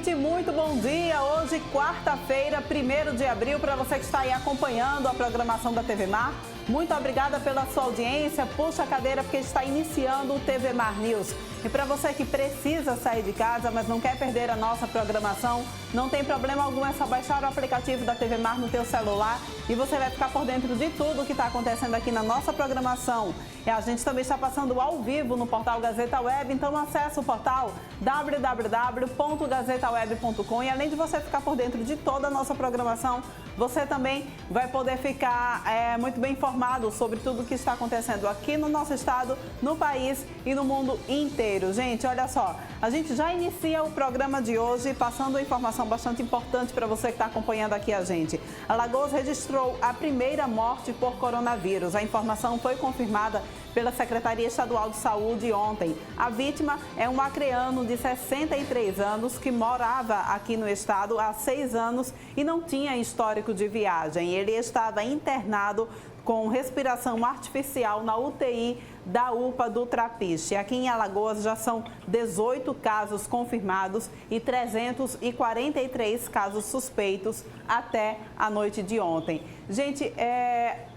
gente, muito bom dia. Hoje, quarta-feira, 1º de abril, para você que está aí acompanhando a programação da TV Mar. Muito obrigada pela sua audiência. Puxa a cadeira porque está iniciando o TV Mar News. E para você que precisa sair de casa, mas não quer perder a nossa programação, não tem problema algum, é só baixar o aplicativo da TV Mar no teu celular e você vai ficar por dentro de tudo o que está acontecendo aqui na nossa programação. E a gente também está passando ao vivo no portal Gazeta Web, então acesse o portal www.gazetaweb.com e além de você ficar por dentro de toda a nossa programação, você também vai poder ficar muito bem informado sobre tudo o que está acontecendo aqui no nosso estado, no país e no mundo inteiro. Gente, olha só, a gente já inicia o programa de hoje passando uma informação bastante importante para você que está acompanhando aqui a gente. Alagoas registrou a primeira morte por coronavírus. A informação foi confirmada pela Secretaria Estadual de Saúde ontem. A vítima é um acreano de 63 anos que morava aqui no estado há 6 anos e não tinha histórico de viagem. Ele estava internado com respiração artificial na UTI da UPA do Trapiche. Aqui em Alagoas já são 18 casos confirmados e 343 casos suspeitos até a noite de ontem. Gente,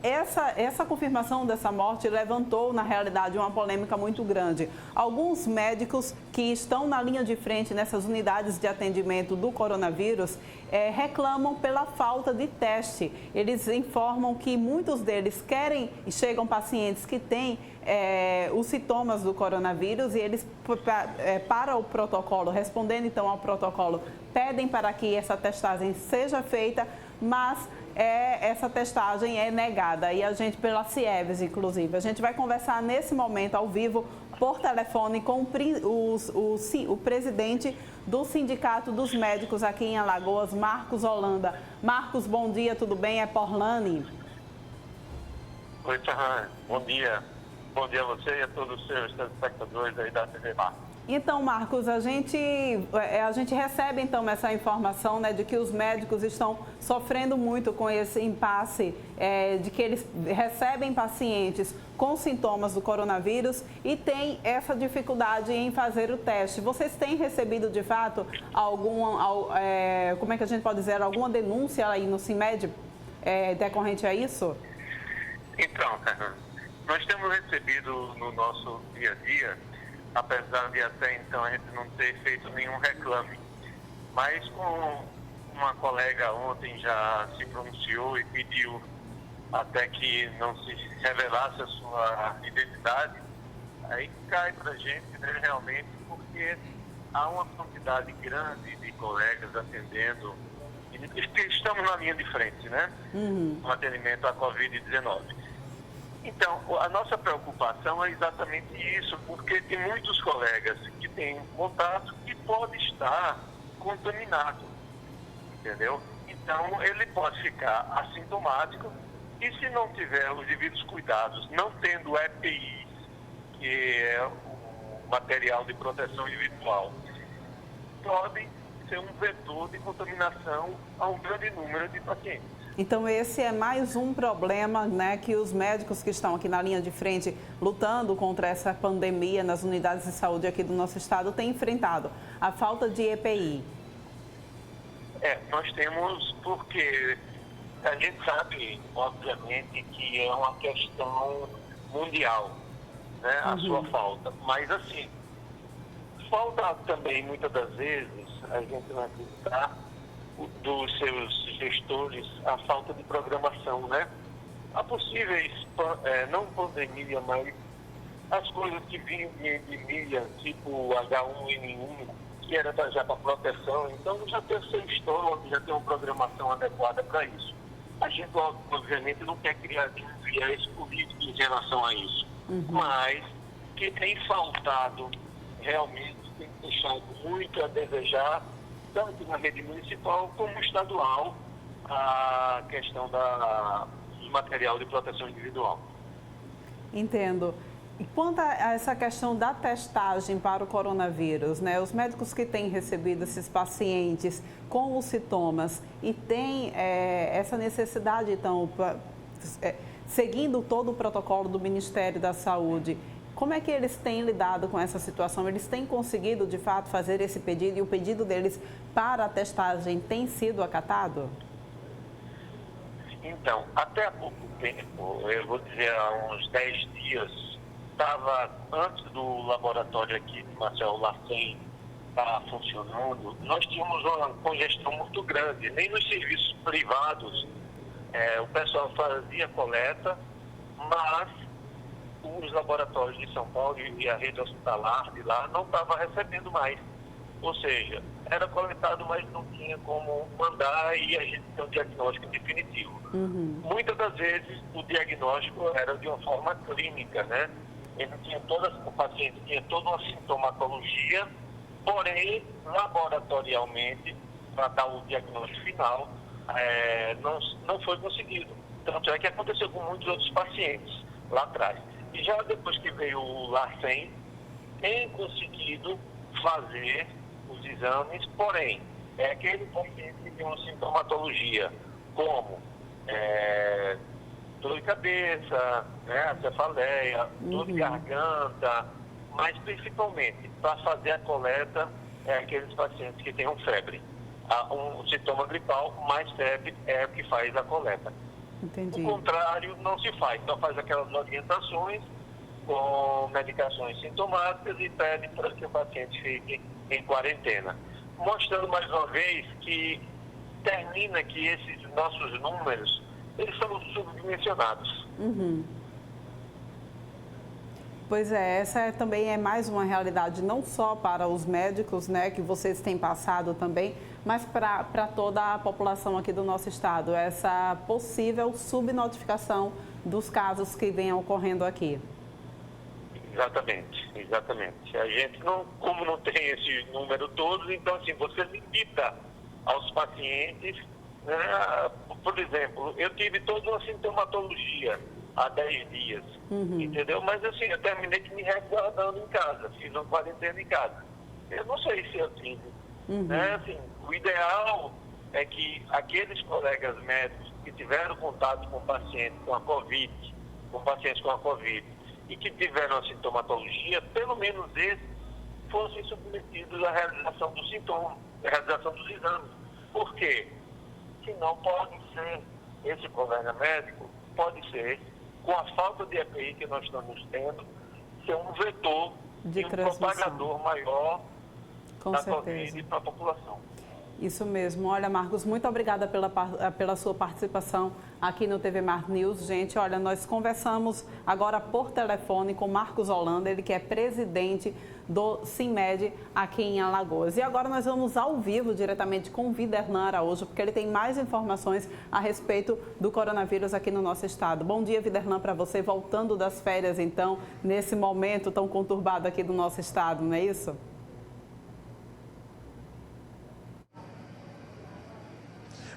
essa confirmação dessa morte levantou, na realidade, uma polêmica muito grande. Alguns médicos que estão na linha de frente nessas unidades de atendimento do coronavírus reclamam pela falta de teste. Eles informam que muitos deles chegam pacientes que têm os sintomas do coronavírus e eles, para o protocolo, respondendo então ao protocolo, pedem para que essa testagem seja feita, mas essa testagem é negada. E a gente, pela CIEVES, inclusive, a gente vai conversar nesse momento, ao vivo, por telefone, com o presidente do Sindicato dos Médicos aqui em Alagoas, Marcos Holanda. Marcos, bom dia, tudo bem? É Porlane. Oi, Ferran, bom dia. Bom dia a você e a todos os seus telespectadores aí da TV Mar. Então, Marcos, a gente recebe então essa informação, né, de que os médicos estão sofrendo muito com esse impasse, de que eles recebem pacientes com sintomas do coronavírus e têm essa dificuldade em fazer o teste. Vocês têm recebido, de fato, como é que a gente pode dizer, alguma denúncia aí no CIMED decorrente a isso? Então, nós temos recebido no nosso dia a dia, apesar de até então a gente não ter feito nenhum reclame, mas com uma colega ontem já se pronunciou e pediu até que não se revelasse a sua identidade, aí cai para a gente, né, realmente, porque há uma quantidade grande de colegas atendendo, e estamos na linha de frente, né, no atendimento à Covid-19. Então, a nossa preocupação é exatamente isso, porque tem muitos colegas que têm contato e pode estar contaminado, entendeu? Então, ele pode ficar assintomático e se não tiver os devidos cuidados, não tendo EPIs, que é o material de proteção individual, pode ser um vetor de contaminação a um grande número de pacientes. Então, esse é mais um problema, né, que os médicos que estão aqui na linha de frente lutando contra essa pandemia nas unidades de saúde aqui do nosso estado têm enfrentado, a falta de EPI. Nós temos, porque a gente sabe, obviamente, que é uma questão mundial, né, a sua falta. Mas, assim, falta também, muitas das vezes, a gente vai acreditar, dos seus gestores, a falta de programação, né? Há possíveis, não pandemia, mas as coisas que vinham de epidemia, tipo H1N1, que era já para proteção, então já tem o seu estoque, já tem uma programação adequada para isso. A gente, obviamente, não quer criar um viés político em relação a isso, mas que tem faltado, realmente tem deixado muito a desejar, tanto na rede municipal como estadual, a questão do material de proteção individual. Entendo. E quanto a essa questão da testagem para o coronavírus, né? Os médicos que têm recebido esses pacientes com os sintomas e têm essa necessidade, então, seguindo todo o protocolo do Ministério da Saúde, Como é que eles têm lidado com essa situação? Eles têm conseguido, de fato, fazer esse pedido e o pedido deles para a testagem tem sido acatado? Então, até há pouco tempo, eu vou dizer há uns 10 dias, estava antes do laboratório aqui de Marcelo Larsen estar funcionando, nós tínhamos uma congestão muito grande. Nem nos serviços privados o pessoal fazia coleta, mas os laboratórios de São Paulo e a rede hospitalar de lá não estavam recebendo mais. Ou seja, era coletado, mas não tinha como mandar e a gente tem um diagnóstico definitivo. Muitas das vezes o diagnóstico era de uma forma clínica, né? O paciente tinha toda uma sintomatologia, porém, laboratorialmente, para dar o diagnóstico final, não foi conseguido. Tanto é que aconteceu com muitos outros pacientes lá atrás. E já depois que veio o Larsen, tem conseguido fazer os exames, porém, aquele paciente que tem uma sintomatologia como dor de cabeça, né, cefaleia, dor de garganta, mas principalmente para fazer a coleta aqueles pacientes que tenham febre. Um sintoma gripal mais febre é o que faz a coleta. Entendi. O contrário não se faz, só faz aquelas orientações com medicações sintomáticas e pede para que o paciente fique em quarentena. Mostrando mais uma vez que termina que esses nossos números, eles são subdimensionados. Pois é, essa também é mais uma realidade, não só para os médicos, né, que vocês têm passado também, mas para toda a população aqui do nosso estado, essa possível subnotificação dos casos que vêm ocorrendo aqui. Exatamente. A gente como não tem esse número todo, então assim, você limita aos pacientes, né? Por exemplo, eu tive toda uma sintomatologia há 10 dias, entendeu? Mas assim, eu terminei me resguardando em casa, fiz uma quarentena em casa. Eu não sei se eu tive, né? Assim, o ideal é que aqueles colegas médicos que tiveram contato com pacientes com a Covid, e que tiveram a sintomatologia, pelo menos esses fossem submetidos à realização dos sintomas, à realização dos exames. Por quê? Senão pode ser, esse colega médico, pode ser, com a falta de EPI que nós estamos tendo, ser um vetor de um propagador maior da Covid para a população. Isso mesmo. Olha, Marcos, muito obrigada pela sua participação aqui no TV Mar News. Gente, olha, nós conversamos agora por telefone com Marcos Holanda, ele que é presidente do CIMED aqui em Alagoas. E agora nós vamos ao vivo diretamente com o Viderlan Araújo, porque ele tem mais informações a respeito do coronavírus aqui no nosso estado. Bom dia, Viderlan, para você, voltando das férias, então, nesse momento tão conturbado aqui do nosso estado, não é isso?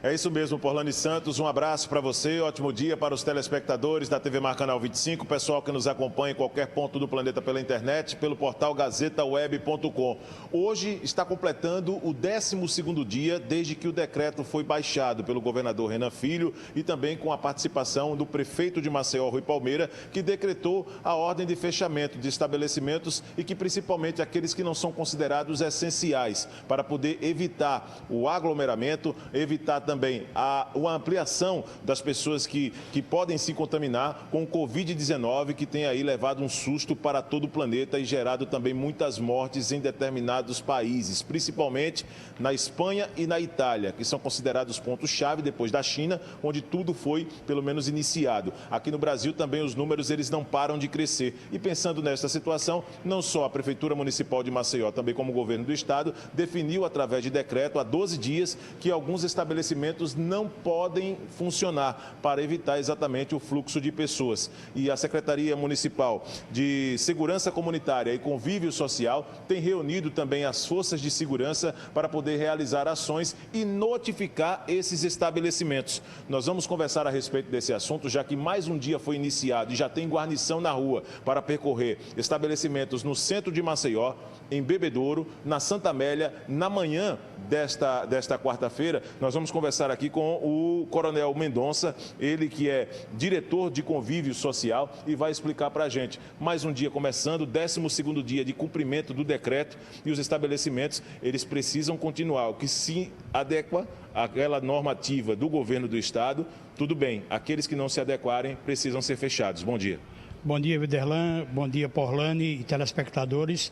É isso mesmo, Porlane Santos, um abraço para você, ótimo dia para os telespectadores da TV Mar Canal 25, pessoal que nos acompanha em qualquer ponto do planeta pela internet, pelo portal gazetaweb.com. Hoje está completando o 12º dia desde que o decreto foi baixado pelo governador Renan Filho e também com a participação do prefeito de Maceió, Rui Palmeira, que decretou a ordem de fechamento de estabelecimentos e que principalmente aqueles que não são considerados essenciais para poder evitar o aglomeramento, evitar também a ampliação das pessoas que podem se contaminar com o Covid-19, que tem aí levado um susto para todo o planeta e gerado também muitas mortes em determinados países, principalmente na Espanha e na Itália, que são considerados pontos-chave depois da China, onde tudo foi, pelo menos, iniciado. Aqui no Brasil também os números eles não param de crescer. E pensando nessa situação, não só a Prefeitura Municipal de Maceió, também como o governo do estado, definiu através de decreto há 12 dias que alguns estabelecimentos não podem funcionar para evitar exatamente o fluxo de pessoas. E a Secretaria Municipal de Segurança Comunitária e Convívio Social tem reunido também as forças de segurança para poder realizar ações e notificar esses estabelecimentos. Nós vamos conversar a respeito desse assunto, já que mais um dia foi iniciado e já tem guarnição na rua para percorrer estabelecimentos no centro de Maceió, em Bebedouro, na Santa Amélia. Na manhã desta quarta-feira, nós vamos conversar começar aqui com o Coronel Mendonça, ele que é diretor de convívio social e vai explicar para a gente. Mais um dia começando, 12º dia de cumprimento do decreto e os estabelecimentos, eles precisam continuar, o que se adequa àquela normativa do governo do estado, tudo bem. Aqueles que não se adequarem precisam ser fechados. Bom dia. Bom dia, Viderlan. Bom dia, Porlane e telespectadores.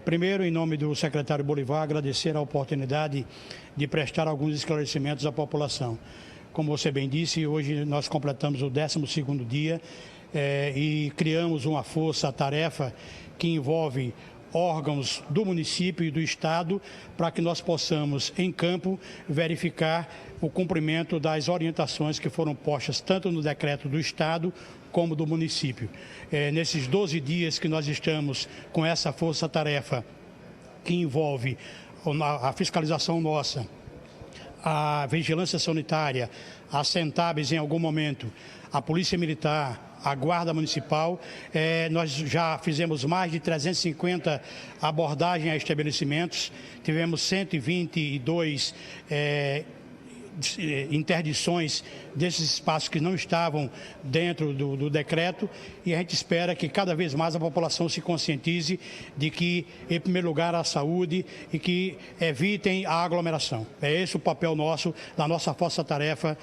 Primeiro, em nome do secretário Bolivar, agradecer a oportunidade de prestar alguns esclarecimentos à população. Como você bem disse, hoje nós completamos o 12º dia e criamos uma força-tarefa que envolve órgãos do município e do estado para que nós possamos, em campo, verificar o cumprimento das orientações que foram postas tanto no decreto do estado como do município. Nesses 12 dias que nós estamos com essa força-tarefa que envolve a fiscalização nossa, a vigilância sanitária, a Centabes em algum momento, a Polícia Militar, a Guarda Municipal, nós já fizemos mais de 350 abordagens a estabelecimentos, tivemos 122 interdições desses espaços que não estavam dentro do decreto e a gente espera que cada vez mais a população se conscientize de que, em primeiro lugar, a saúde e que evitem a aglomeração. É esse o papel nosso, da nossa força-tarefa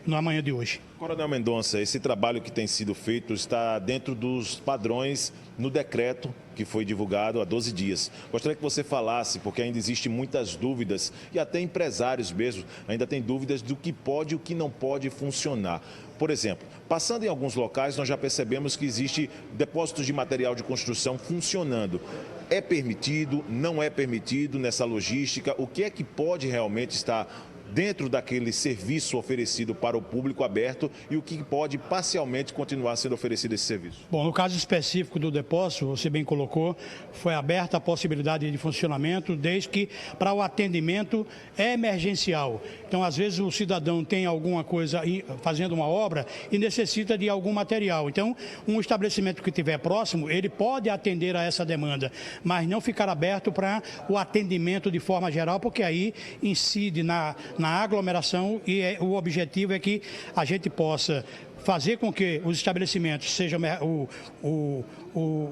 na manhã de hoje. Coronel Mendonça, esse trabalho que tem sido feito está dentro dos padrões no decreto que foi divulgado há 12 dias. Gostaria que você falasse, porque ainda existem muitas dúvidas, e até empresários mesmo ainda têm dúvidas do que pode e o que não pode funcionar. Por exemplo, passando em alguns locais, nós já percebemos que existe depósitos de material de construção funcionando. É permitido, não é permitido nessa logística? O que é que pode realmente estar dentro daquele serviço oferecido para o público aberto e o que pode parcialmente continuar sendo oferecido esse serviço? Bom, no caso específico do depósito, você bem colocou, foi aberta a possibilidade de funcionamento desde que para o atendimento emergencial. Então, às vezes o cidadão tem alguma coisa fazendo uma obra e necessita de algum material. Então, um estabelecimento que estiver próximo, ele pode atender a essa demanda, mas não ficar aberto para o atendimento de forma geral, porque aí incide na aglomeração e o objetivo é que a gente possa fazer com que os estabelecimentos, seja o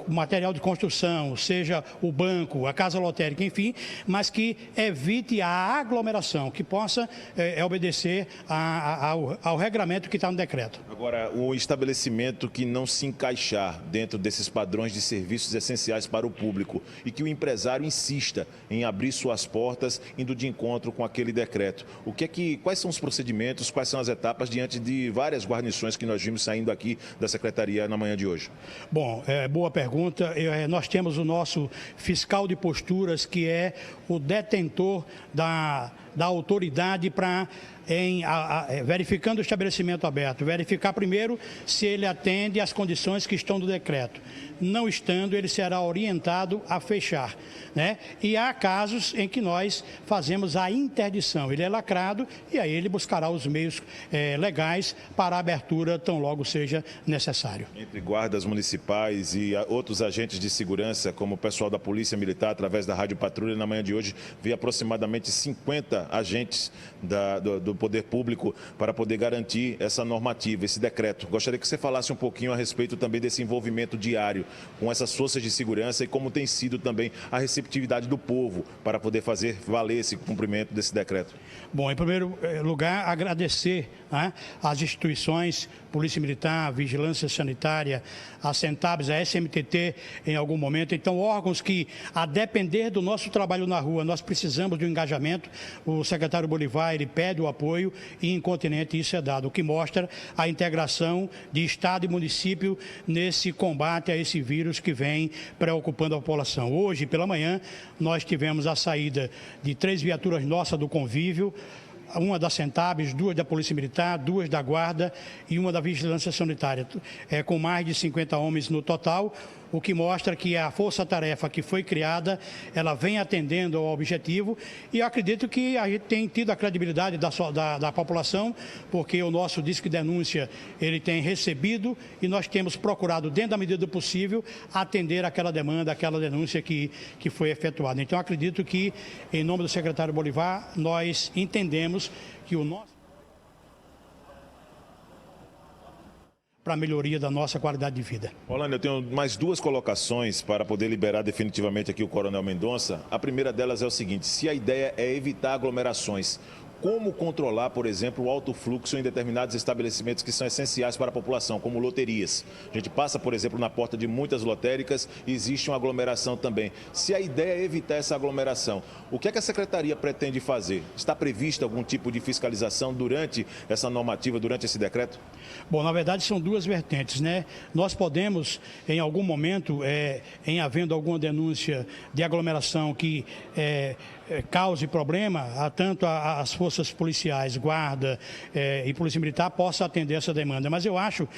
material de construção, seja o banco, a casa lotérica, enfim, mas que evite a aglomeração, que possa obedecer ao regramento que está no decreto. Agora, o estabelecimento que não se encaixar dentro desses padrões de serviços essenciais para o público e que o empresário insista em abrir suas portas indo de encontro com aquele decreto, quais são os procedimentos, quais são as etapas diante de várias guarnições que nós vimos saindo aqui da Secretaria na manhã de hoje? Bom, boa pergunta. Nós temos o nosso fiscal de posturas, que é o detentor da autoridade para, verificando o estabelecimento aberto, verificar primeiro se ele atende às condições que estão no decreto. Não estando, ele será orientado a fechar, né? E há casos em que nós fazemos a interdição. Ele é lacrado e aí ele buscará os meios legais para a abertura, tão logo seja necessário. Entre guardas municipais e outros agentes de segurança, como o pessoal da Polícia Militar, através da Rádio Patrulha, na manhã de hoje, vi aproximadamente 50 agentes do Poder Público para poder garantir essa normativa, esse decreto. Gostaria que você falasse um pouquinho a respeito também desse envolvimento diário com essas forças de segurança e como tem sido também a receptividade do povo para poder fazer valer esse cumprimento desse decreto. Bom, em primeiro lugar, agradecer às instituições, Polícia Militar, Vigilância Sanitária, a Centabes, a SMTT em algum momento. Então, órgãos que, a depender do nosso trabalho na rua, nós precisamos de um engajamento. O secretário Bolivar, ele pede o apoio e, incontinente, isso é dado, o que mostra a integração de Estado e município nesse combate a esse vírus que vem preocupando a população. Hoje, pela manhã, nós tivemos a saída de 3 viaturas nossas do convívio, uma da Centabes, 2 da Polícia Militar, 2 da Guarda e uma da Vigilância Sanitária, com mais de 50 homens no total. o que mostra que a força-tarefa que foi criada, ela vem atendendo ao objetivo, e eu acredito que a gente tem tido a credibilidade da população, porque o nosso disco de denúncia, ele tem recebido, e nós temos procurado, dentro da medida do possível, atender aquela demanda, aquela denúncia que foi efetuada. Então, acredito que, em nome do secretário Bolivar, nós entendemos que o nosso para a melhoria da nossa qualidade de vida. Orlando, eu tenho mais duas colocações para poder liberar definitivamente aqui o Coronel Mendonça. A primeira delas é o seguinte: se a ideia é evitar aglomerações, como controlar, por exemplo, o alto fluxo em determinados estabelecimentos que são essenciais para a população, como loterias? A gente passa, por exemplo, na porta de muitas lotéricas e existe uma aglomeração também. Se a ideia é evitar essa aglomeração, o que é que a Secretaria pretende fazer? Está prevista algum tipo de fiscalização durante essa normativa, durante esse decreto? Bom, na verdade são duas vertentes, né? Nós podemos, em algum momento, em havendo alguma denúncia de aglomeração que cause problema, tanto as forças policiais, guarda e polícia militar possam atender essa demanda. Mas eu acho,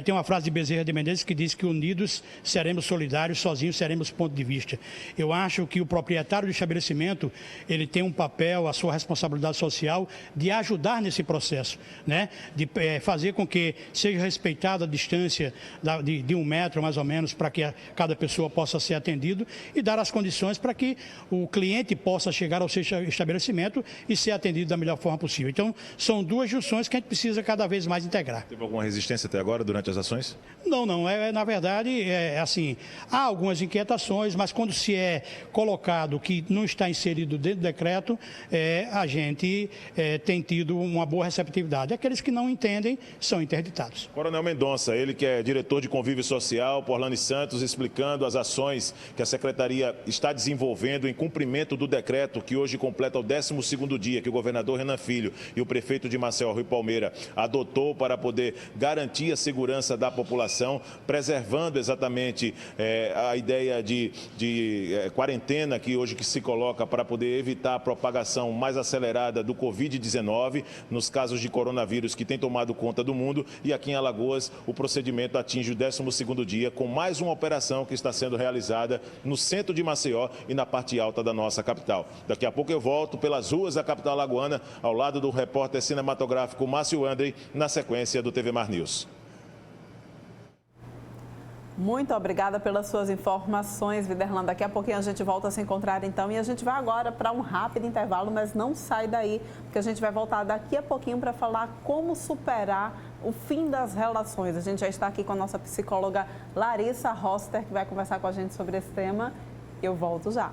tem uma frase de Bezerra de Menezes que diz que unidos seremos solidários, sozinhos seremos ponto de vista. Eu acho que o proprietário do estabelecimento, ele tem um papel, a sua responsabilidade social de ajudar nesse processo, né? De fazer com que seja respeitada a distância de 1 metro, mais ou menos, para que cada pessoa possa ser atendido e dar as condições para que o cliente possa chegar ao seu estabelecimento e ser atendido da melhor forma possível. Então, são duas junções que a gente precisa cada vez mais integrar. Teve alguma resistência até agora durante as ações? Não. Na verdade, assim, há algumas inquietações, mas quando se é colocado que não está inserido dentro do decreto, a gente tem tido uma boa receptividade. Aqueles que não entendem são interditados. Coronel Mendonça, ele que é diretor de Convívio Social, Orlando Santos, explicando as ações que a Secretaria está desenvolvendo em cumprimento do decreto que hoje completa o 12º dia que o governador Renan Filho e o prefeito de Maceió, Rui Palmeira, adotou para poder garantir a segurança da população, preservando exatamente a ideia de quarentena que hoje se coloca para poder evitar a propagação mais acelerada do Covid-19 nos casos de coronavírus que tem tomado conta do mundo. E aqui em Alagoas o procedimento atinge o 12º dia com mais uma operação que está sendo realizada no centro de Maceió e na parte alta da nossa capital. Daqui a pouco eu volto pelas ruas da capital alagoana, ao lado do repórter cinematográfico Márcio Andrei, na sequência do TV Mar News. Muito obrigada pelas suas informações, Viderlan. Daqui a pouquinho a gente volta a se encontrar então e a gente vai agora para um rápido intervalo, mas não sai daí, porque a gente vai voltar daqui a pouquinho para falar como superar o fim das relações. A gente já está aqui com a nossa psicóloga Larissa Roster, que vai conversar com a gente sobre esse tema. Eu volto já.